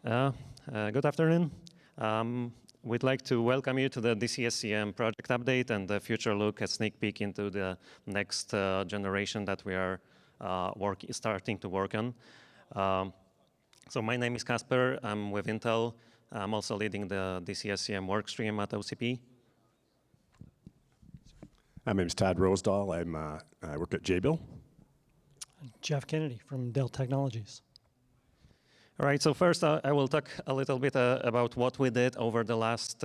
Uh, Good afternoon. We'd like to welcome you to the DC-SCM project update and the future look, a sneak peek into the next generation that we are starting to work on. So my name is Kasper. I'm with Intel. I'm also leading the DC-SCM workstream at OCP. My name is Todd Rosedahl. I work at Jabil. Jeff Kennedy from Dell Technologies. All right, so first I will talk a little bit about what we did over the last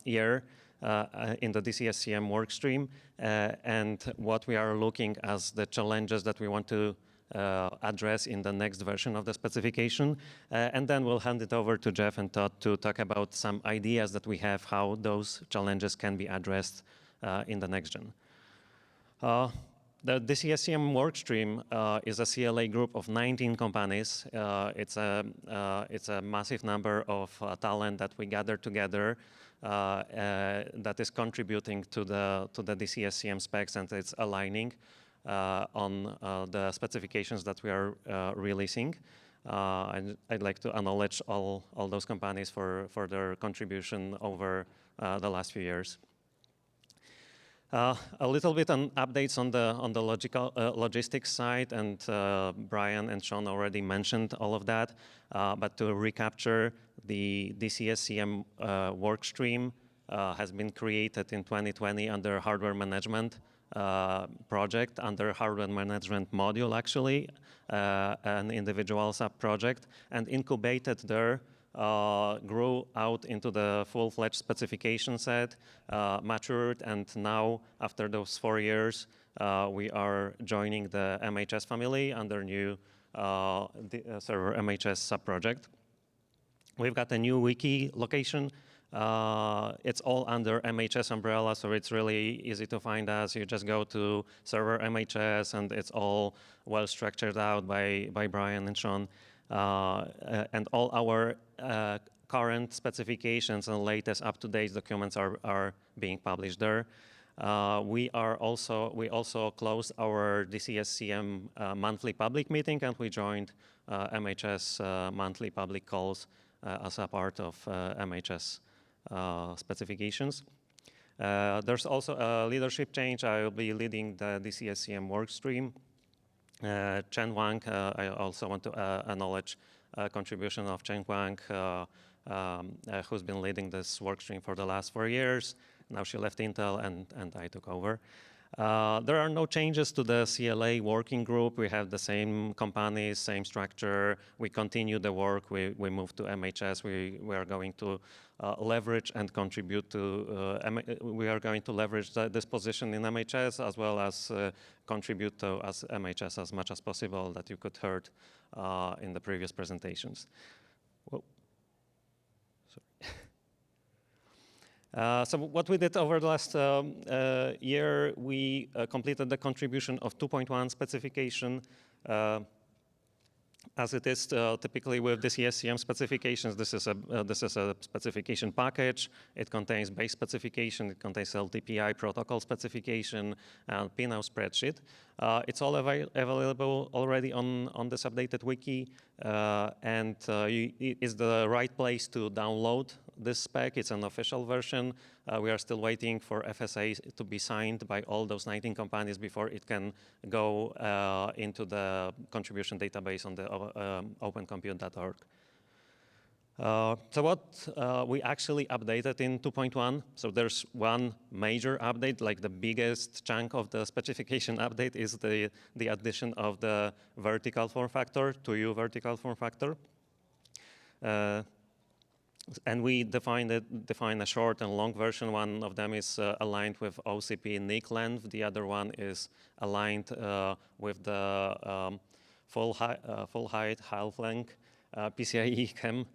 year in the DC-SCM workstream and what we are looking as the challenges that we want to address in the next version of the specification. And then we'll hand it over to Jeff and Todd to talk about some ideas that we have, how those challenges can be addressed in the next gen. The DC-SCM workstream is a CLA group of 19 companies. It's a massive number of talent that we gather together that is contributing to the DC-SCM specs, and it's aligning on the specifications that we are releasing. And I'd like to acknowledge all those companies for their contribution over the last few years. A little bit on updates on the logistics side, and Brian and Sean already mentioned all of that. But to recapture, the DC-SCM workstream has been created in 2020 under hardware management project, under hardware management module actually, an individual sub-project, and incubated there. Grew out into the full-fledged specification set, matured, and now, after those 4 years, we are joining the MHS family under new server MHS sub-project. We've got a new wiki location. It's all under MHS umbrella, so it's really easy to find us. You just go to server MHS, and it's all well structured out by Brian and Sean. And all our current specifications and latest up-to-date documents are being published there. We also closed our DC-SCM monthly public meeting, and we joined MHS monthly public calls as a part of MHS specifications. There's also a leadership change. I will be leading the DC-SCM workstream. Chen Wang, I also want to acknowledge contribution of Chen Wang, who's been leading this workstream for the last 4 years. Now she left Intel, and I took over. There are no changes to the CLA working group. We have the same companies, same structure. We continue the work. We moved to MHS. We are going to leverage and contribute to. We are going to leverage this position in MHS as well as contribute to MHS as much as possible that you could heard in the previous presentations. Whoa. Sorry. So what we did over the last year, we completed the contribution of 2.1 specification. As it is typically with the DC-SCM specifications, this is a specification package. It contains base specification, it contains LTPI protocol specification, and pinout spreadsheet. It's all available already on this updated wiki, and it's the right place to download this spec. It's an official version. We are still waiting for FSA to be signed by all those 19 companies before it can go into the contribution database on the opencompute.org. So what we actually updated in 2.1, so there's one major update, like the biggest chunk of the specification update is the addition of the vertical form factor, 2U vertical form factor. And we define a short and long version. One of them is aligned with OCP NIC length. The other one is aligned with the full height, half length PCIe chem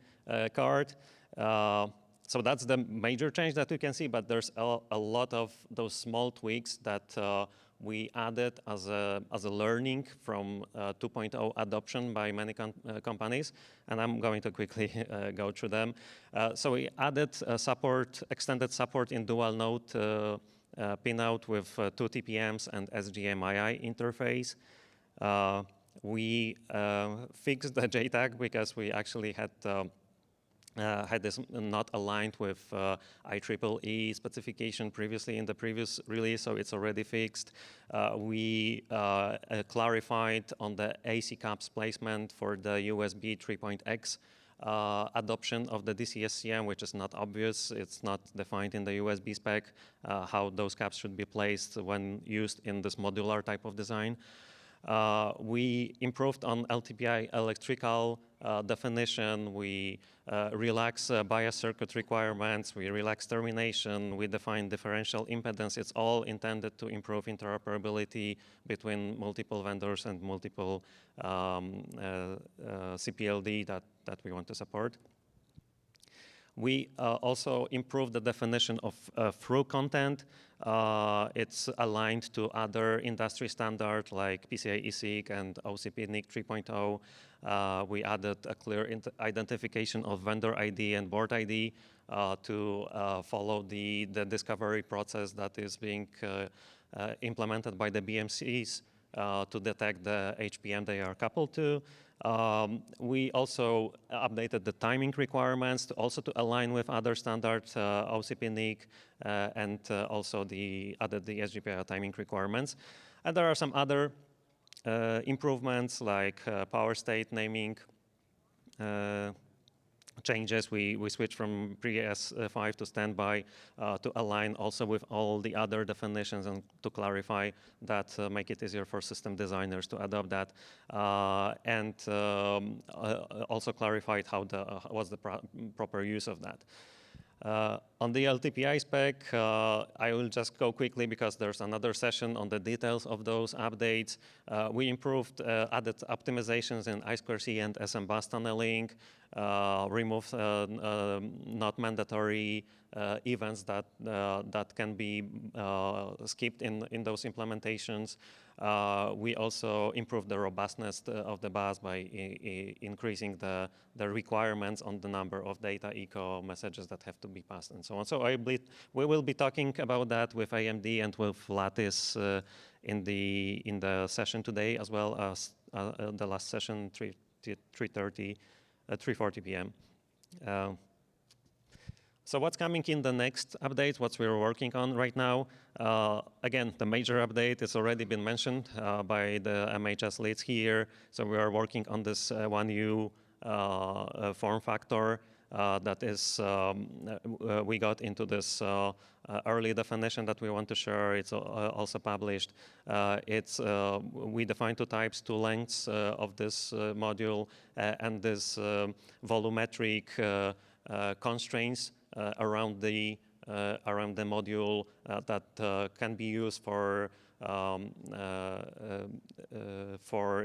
card. So that's the major change that you can see, but there's a lot of those small tweaks that we added as a learning from 2.0 adoption by many companies, and I'm going to quickly go through them. So we added extended support in dual node pinout with 2 TPMs and SGMII interface. We fixed the JTAG because we actually had had this not aligned with IEEE specification previously in the previous release, so it's already fixed. We clarified on the AC caps placement for the USB 3.x adoption of the DC-SCM, which is not obvious. It's not defined in the USB spec how those caps should be placed when used in this modular type of design. We improved on LTPI electrical definition. We relax bias circuit requirements. We relax termination. We define differential impedance. It's all intended to improve interoperability between multiple vendors and multiple CPLD that we want to support. We also improved the definition of through content. It's aligned to other industry standards like PCI ESIG and OCP NIC 3.0. We added a clear identification of vendor ID and board ID to follow the discovery process that is being implemented by the BMCs to detect the HPM they are coupled to. We also updated the timing requirements to align with other standards, OCP NIC, and also added the SGPI timing requirements. And there are some other improvements like power state naming changes. We switched from pre-S5 to standby to align also with all the other definitions and to clarify that, make it easier for system designers to adopt that, and also clarified what's the proper use of that. On the LTPI spec, I will just go quickly because there's another session on the details of those updates. We improved, added optimizations in I2C and SM bus tunneling, removed not mandatory events that can be skipped in those implementations. We also improved the robustness of the bus by increasing the requirements on the number of data echo messages that have to be passed and so on. So we will be talking about that with AMD and with Lattice in the session today, as well as the last session, 3:40 p.m. So what's coming in the next update, what we're working on right now? Again, the major update has already been mentioned by the MHS leads here. So we are working on this 1U form factor that is, we got into this early definition that we want to share. It's also published. We define two types, two lengths of this module, and this volumetric constraints around the module that can be used for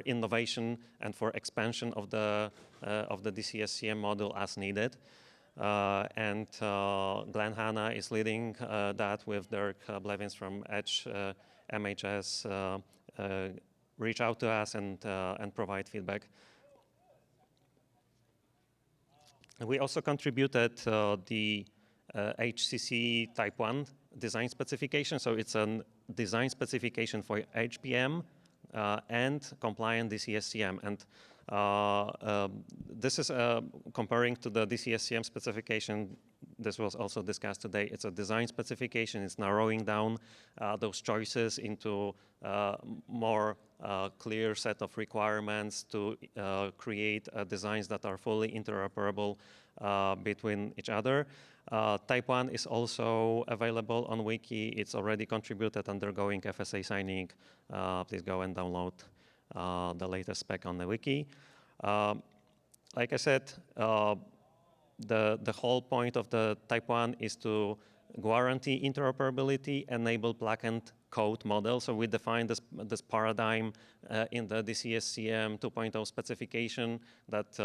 innovation and for expansion of the DC-SCM module as needed. And Glenn Hanna is leading that with Dirk Blevins from Edge MHS. Reach out to us and provide feedback. We also contributed the HCC Type 1 design specification. So it's a design specification for HPM and compliant DC-SCM. And this is comparing to the DC-SCM specification. This was also discussed today. It's a design specification. It's narrowing down those choices into more clear set of requirements to create designs that are fully interoperable between each other. Type 1 is also available on Wiki. It's already contributed, undergoing FSA signing. Please go and download the latest spec on the Wiki. Like I said, the whole point of the Type 1 is to guarantee interoperability, enable plug and code model. So we define this paradigm in the DC-SCM 2.0 specification that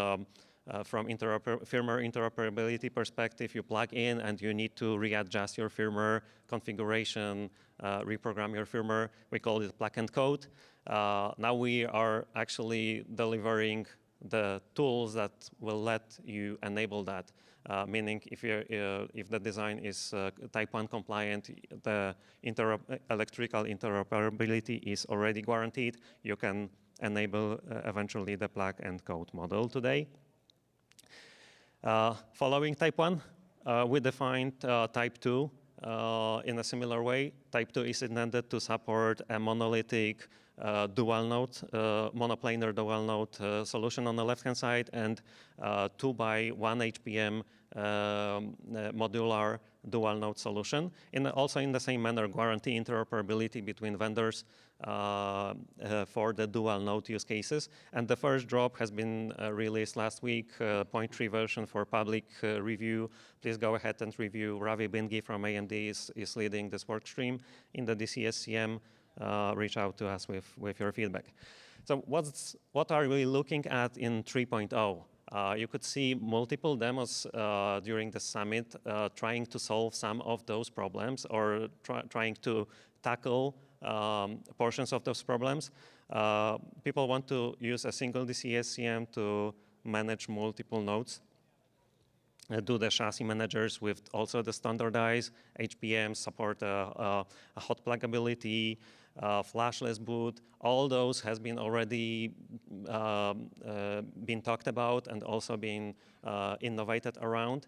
from firmware interoperability perspective, you plug in and you need to readjust your firmware configuration, reprogram your firmware. We call it plug and code. Now we are actually delivering the tools that will let you enable that. Meaning, if the design is Type 1 compliant, the electrical interoperability is already guaranteed. You can enable eventually the plug and code model today. Following type 1, we defined type 2 in a similar way. Type 2 is intended to support a monolithic dual node, monoplanar dual node solution on the left-hand side, and 2 by 1 HPM modular dual node solution. Also in the same manner, guarantee interoperability between vendors for the dual node use cases. And the first drop has been released last week, 0.3 version for public review. Please go ahead and review. Ravi Bindgi from AMD is leading this work stream in the DC-SCM. Reach out to us with your feedback. So what are we looking at in 3.0? You could see multiple demos during the summit trying to solve some of those problems or trying to tackle portions of those problems. People want to use a single DC-SCM to manage multiple nodes. Do the chassis managers with also the standardized HPM, support a hot pluggability, flashless boot. All those has been already been talked about and also been innovated around.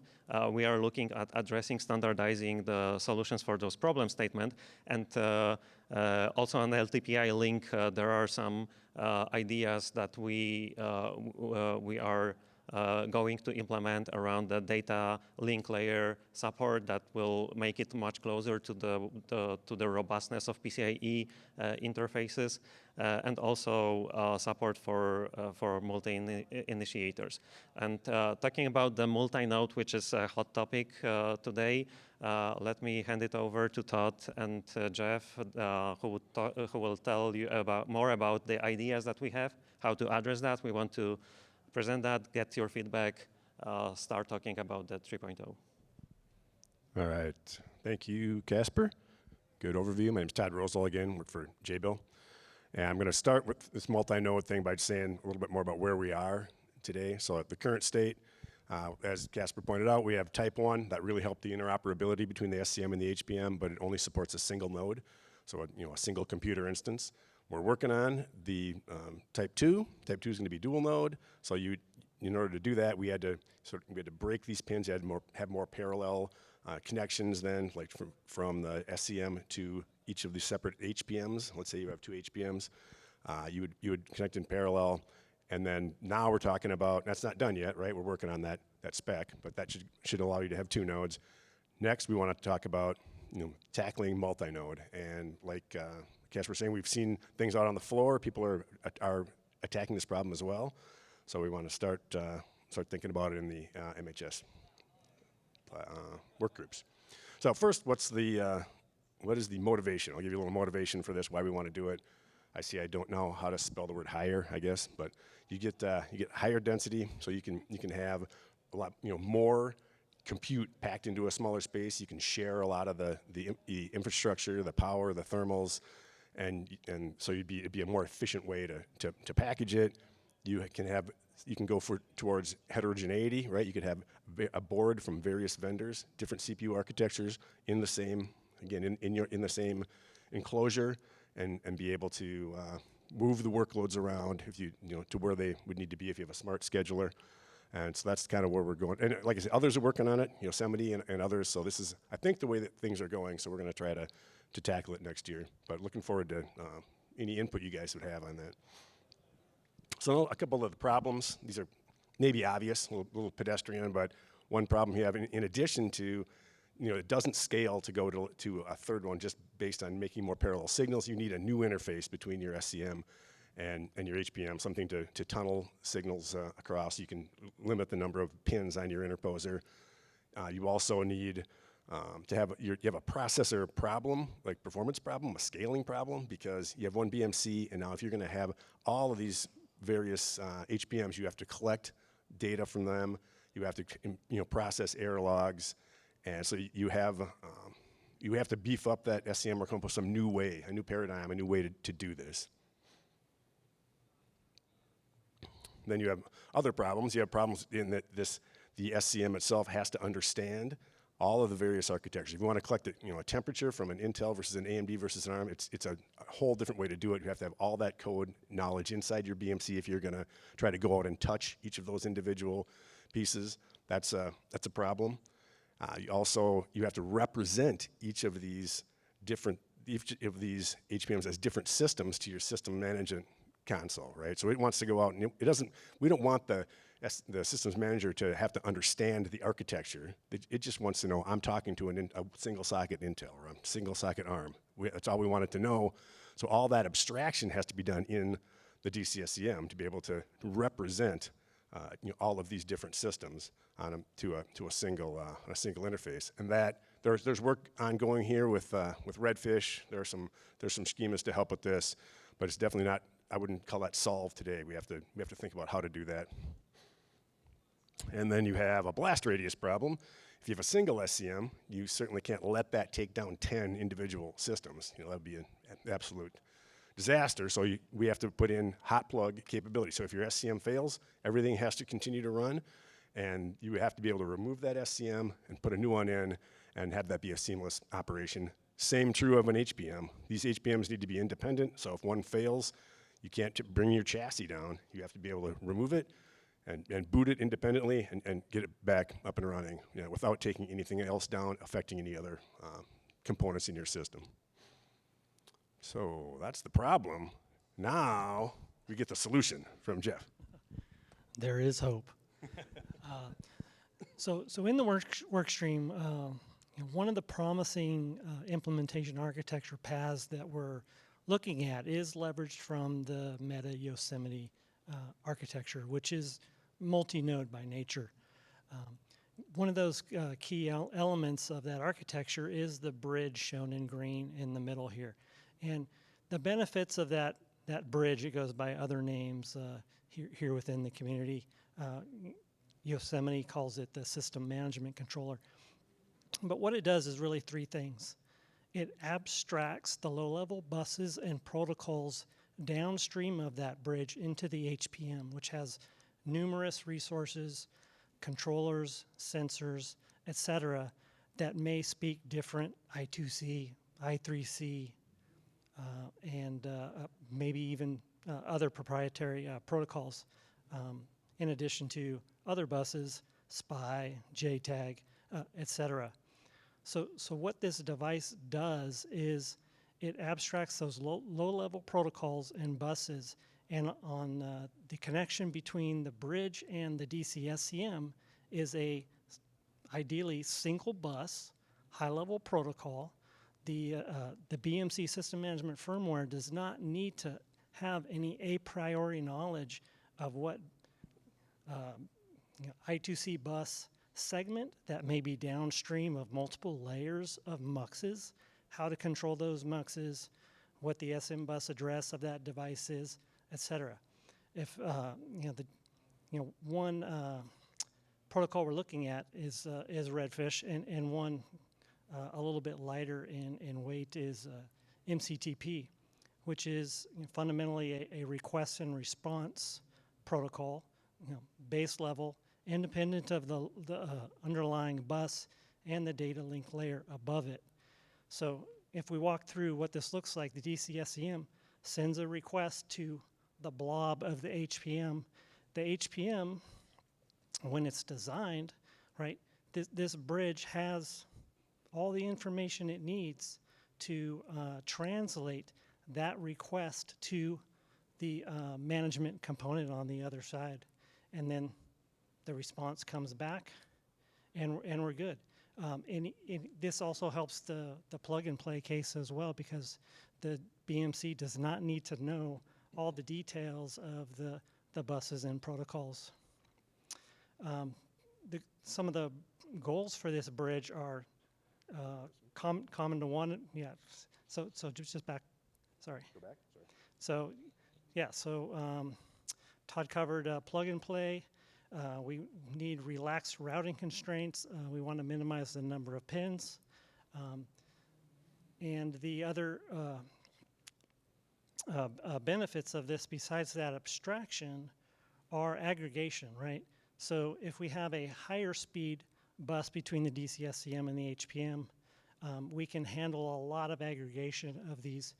We are looking at addressing, standardizing the solutions for those problem statement. And also on the LTPI link, there are some ideas that we are going to implement around the data link layer support that will make it much closer to the robustness of PCIe interfaces, and also support for multi-initiators. And talking about the multi-node, which is a hot topic today, let me hand it over to Todd and Jeff, who will tell you more about the ideas that we have, how to address that. We want to present that, get your feedback, start talking about the 3.0. All right. Thank you, Kasper. Good overview. My name is Todd Rosedahl again, work for Jabil. And I'm going to start with this multi-node thing by saying a little bit more about where we are today. So at the current state, as Kasper pointed out, we have type 1 that really helped the interoperability between the SCM and the HPM, but it only supports a single node, so a single computer instance. We're working on the type 2. Type 2 is going to be dual node. So in order to do that, we had to break these pins. You had to have more parallel connections then, like from the SCM to each of the separate HPMs. Let's say you have 2 HPMs. You would connect in parallel. And then now we're talking about, that's not done yet, right? We're working on that spec, but that should allow you to have 2 nodes. Next, we want to talk about tackling multi-node. And like Kasper was saying, we've seen things out on the floor. People are attacking this problem as well. So we want to start thinking about it in the MHS work groups. So first, what is the motivation? I'll give you a little motivation for this, why we want to do it. I don't know how to spell the word higher, I guess, but you get higher density, so you can have a lot more compute packed into a smaller space. You can share a lot of the infrastructure, the power, the thermals, and so it'd be a more efficient way to package it. You can go towards heterogeneity, right? You could have a board from various vendors, different CPU architectures in the same, again, in the same enclosure, and be able to move the workloads around to where they would need to be if you have a smart scheduler. And so that's kind of where we're going. And like I said, others are working on it, Yosemite and others. So this is, I think, the way that things are going. So we're going to try to tackle it next year. But looking forward to any input you guys would have on that. So a couple of the problems. These are maybe obvious, a little pedestrian, but one problem you have, in addition to, it doesn't scale to go to a third one just based on making more parallel signals. You need a new interface between your SCM and your HPM, something to tunnel signals across. You can limit the number of pins on your interposer. You also need to have you have a processor problem, like performance problem, a scaling problem, because you have one BMC, and now if you're going to have all of these various HPMs, you have to collect data from them. You have to process error logs, and so you have to beef up that SCM or come up with some new way, a new paradigm, a new way to do this. Then you have other problems. You have problems in that the SCM itself has to understand all of the various architectures. If you want to collect a temperature from an Intel versus an AMD versus an ARM, it's a whole different way to do it. You have to have all that code knowledge inside your BMC if you're going to try to go out and touch each of those individual pieces. That's a problem. You have to represent each of these HPMs as different systems to your system management console, right? So it wants to go out and we don't want the systems manager to have to understand the architecture. It just wants to know, I'm talking to a single socket Intel or a single socket ARM. That's all we want it to know. So all that abstraction has to be done in the DC-SCM to be able to represent all of these different systems to a single interface. And that there's work ongoing here with Redfish. There's some schemas to help with this, but it's definitely not. I wouldn't call that solved today. We have to think about how to do that. And then you have a blast radius problem. If you have a single SCM, you certainly can't let that take down 10 individual systems. That would be an absolute disaster. So we have to put in hot plug capability. So if your SCM fails, everything has to continue to run, and you have to be able to remove that SCM and put a new one in and have that be a seamless operation. Same true of an HPM. These HPMs need to be independent, so if one fails, you can't bring your chassis down. You have to be able to remove it and boot it independently and get it back up and running without taking anything else down, affecting any other components in your system. So that's the problem. Now we get the solution from Jeff. There is hope. So in the work stream, one of the promising implementation architecture paths that we're looking at is leveraged from the Meta Yosemite architecture, which is multi-node by nature. One of those key elements of that architecture is the bridge shown in green in the middle here. And the benefits of that bridge, it goes by other names here within the community. Yosemite calls it the system management controller. But what it does is really three things. It abstracts the low-level buses and protocols downstream of that bridge into the HPM, which has numerous resources, controllers, sensors, etc., that may speak different I2C, I3C, and maybe even other proprietary protocols, in addition to other buses, SPI, JTAG, etc. So what this device does is it abstracts those low-level protocols and buses, and on the connection between the bridge and the DC-SCM is a ideally single bus, high-level protocol. The BMC system management firmware does not need to have any a priori knowledge of what I2C bus segment that may be downstream of multiple layers of muxes, how to control those muxes, what the SM bus address of that device is, etc. If one protocol we're looking at is Redfish, and one a little bit lighter in weight is MCTP, which is fundamentally a request and response protocol, base level, independent of the underlying bus and the data link layer above it. So if we walk through what this looks like, the DC-SCM sends a request to the blob of the HPM. The HPM, when it's designed, right, this bridge has all the information it needs to translate that request to the management component on the other side. And then the response comes back, and we're good. And this also helps the plug-and-play case as well, because the BMC does not need to know all the details of the buses and protocols. Some of the goals for this bridge are common to one. Yeah. So just back. Sorry. Go back. Sorry. So yeah. So Todd covered plug-and-play. We need relaxed routing constraints. We want to minimize the number of pins. And the other benefits of this, besides that abstraction, are aggregation, right? So if we have a higher speed bus between the DC-SCM and the HPM, we can handle a lot of aggregation of these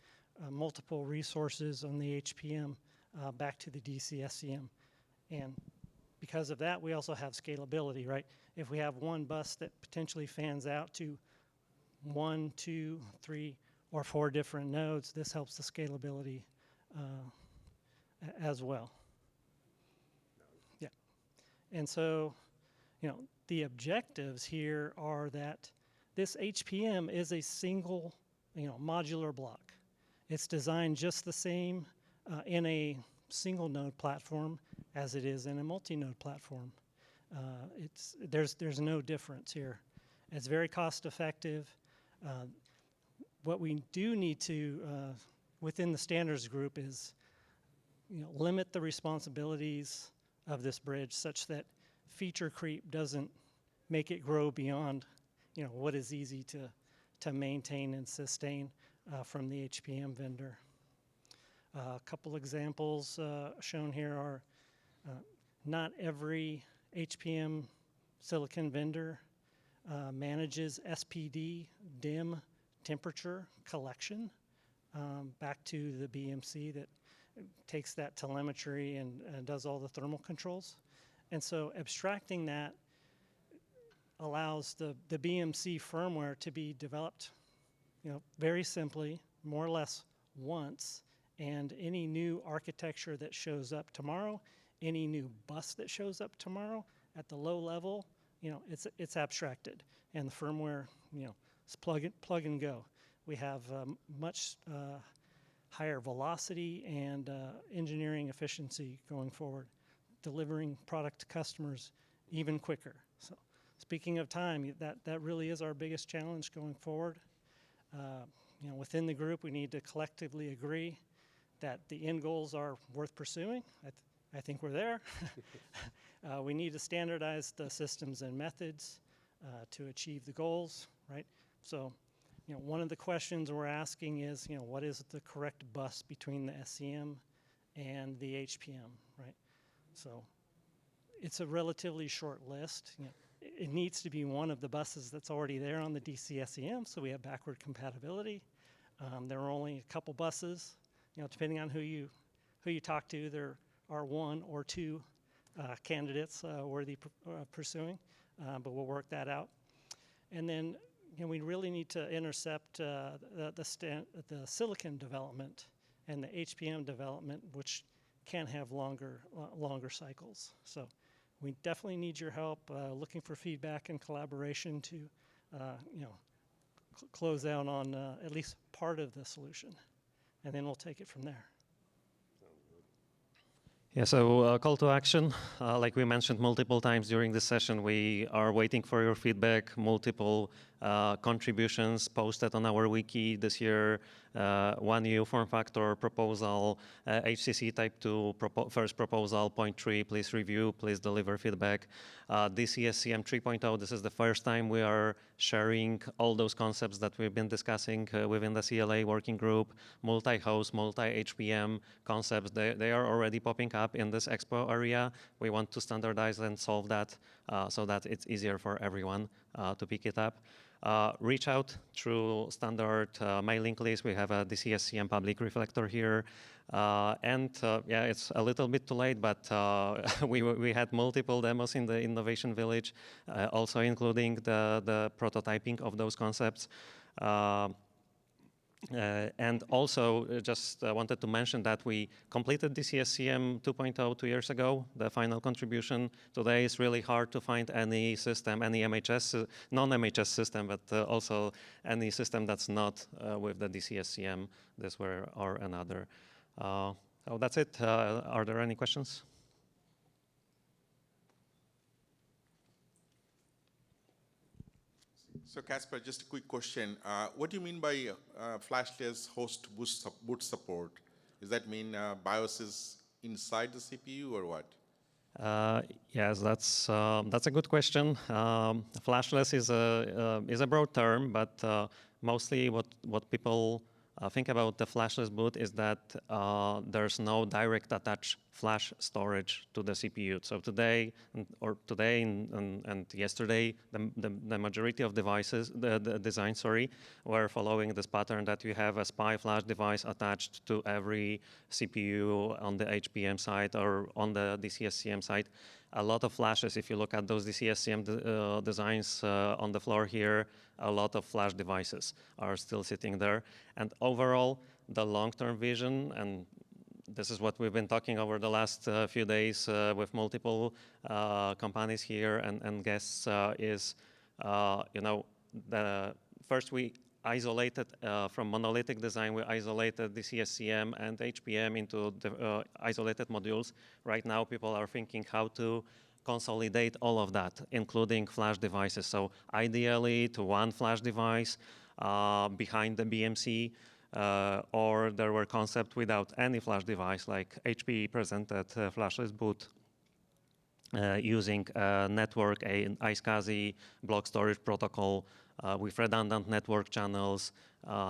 multiple resources on the HPM back to the DC-SCM. And because of that, we also have scalability, right? If we have one bus that potentially fans out to 1, 2, 3, or 4 different nodes, this helps the scalability as well. Yeah. And so, you know, the objectives here are that this HPM is a single, you know, modular block. It's designed just the same in a single node platform as it is in a multi-node platform. There's no difference here. It's very cost effective. What we do need to, within the standards group, is, you know, limit the responsibilities of this bridge such that feature creep doesn't make it grow beyond, you know, what is easy to maintain and sustain from the HPM vendor. A couple examples shown here are not every HPM silicon vendor manages SPD DIM temperature collection back to the BMC that takes that telemetry and does all the thermal controls. And so abstracting that allows the BMC firmware to be developed, you know, very simply, more or less once, and any new architecture that shows up tomorrow, any new bus that shows up tomorrow at the low level, you know, it's abstracted, and the firmware, you know, is plug and go. We have much higher velocity and engineering efficiency going forward, delivering product to customers even quicker. So, speaking of time, that really is our biggest challenge going forward. You know, within the group, we need to collectively agree that the end goals are worth pursuing. I think we're there. We need to standardize the systems and methods to achieve the goals, right? So, you know, one of the questions we're asking is, you know, what is the correct bus between the SCM and the HPM, right? So, it's a relatively short list. You know, it needs to be one of the buses that's already there on the DC-SCM, so we have backward compatibility. There are only a couple buses, you know, depending on who you talk to. There are 1 or 2 candidates worthy pursuing, but we'll work that out. And then, you know, we really need to intercept the silicon development and the HPM development, which can have longer cycles. So we definitely need your help, looking for feedback and collaboration to, you know, close out on at least part of the solution, and then we'll take it from there. Yeah, so call to action. Like we mentioned multiple times during this session, we are waiting for your feedback, multiple contributions posted on our wiki this year. One new form factor proposal, HCC type 2 first proposal, point 3, please review, please deliver feedback. DC-SCM 3.0, this is the first time we are sharing all those concepts that we've been discussing within the CLA working group, multi-host, multi-HPM concepts. They are already popping up in this expo area. We want to standardize and solve that so that it's easier for everyone to pick it up. Reach out through standard mailing list. We have a DC-SCM public reflector here. Yeah, it's a little bit too late, but we had multiple demos in the Innovation Village, also including the prototyping of those concepts. And also, just wanted to mention that we completed DC-SCM 2.0 2 years ago, the final contribution. Today it's really hard to find any system, any MHS, non-MHS system, but also any system that's not with the DC-SCM, this way or another. Oh, that's it. Are there any questions? So Kasper, just a quick question. What do you mean by flashless host boot support? Does that mean BIOS is inside the CPU or what? Yes, that's a good question. Flashless is a broad term, but mostly what people think about the flashless boot is that there's no direct attach flash storage to the CPU. So today and yesterday, the majority of devices, the design, were following this pattern that you have a SPI flash device attached to every CPU on the HBM side or on the DC-SCM side. A lot of flashes, if you look at those DC-SCM designs on the floor here, a lot of flash devices are still sitting there. And overall, the long-term vision, and this is what we've been talking over the last few days with multiple companies here and guests, is, first we isolated from monolithic design, we isolated the DC-SCM and HBM into the isolated modules. Right now, people are thinking how to consolidate all of that, including flash devices. So ideally, to one flash device behind the BMC, or there were concepts without any flash device, like HP presented flashless boot using a network, an iSCSI block storage protocol with redundant network channels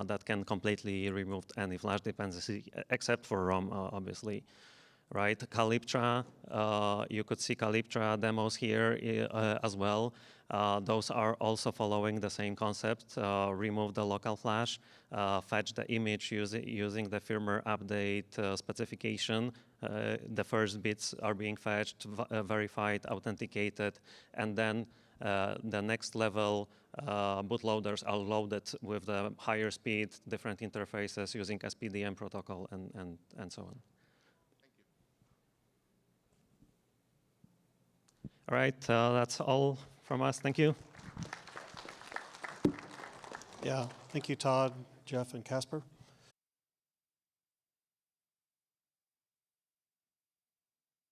that can completely remove any flash dependency, except for ROM, obviously. Right, Calyptra, you could see Calyptra demos here as well. Those are also following the same concept. Remove the local flash, fetch the image using the firmware update specification. The first bits are being fetched, verified, authenticated, and then the next level bootloaders are loaded with the higher speed, different interfaces using SPDM protocol and so on. All right, that's all from us. Thank you. Yeah, thank you, Todd, Jeff, and Kasper.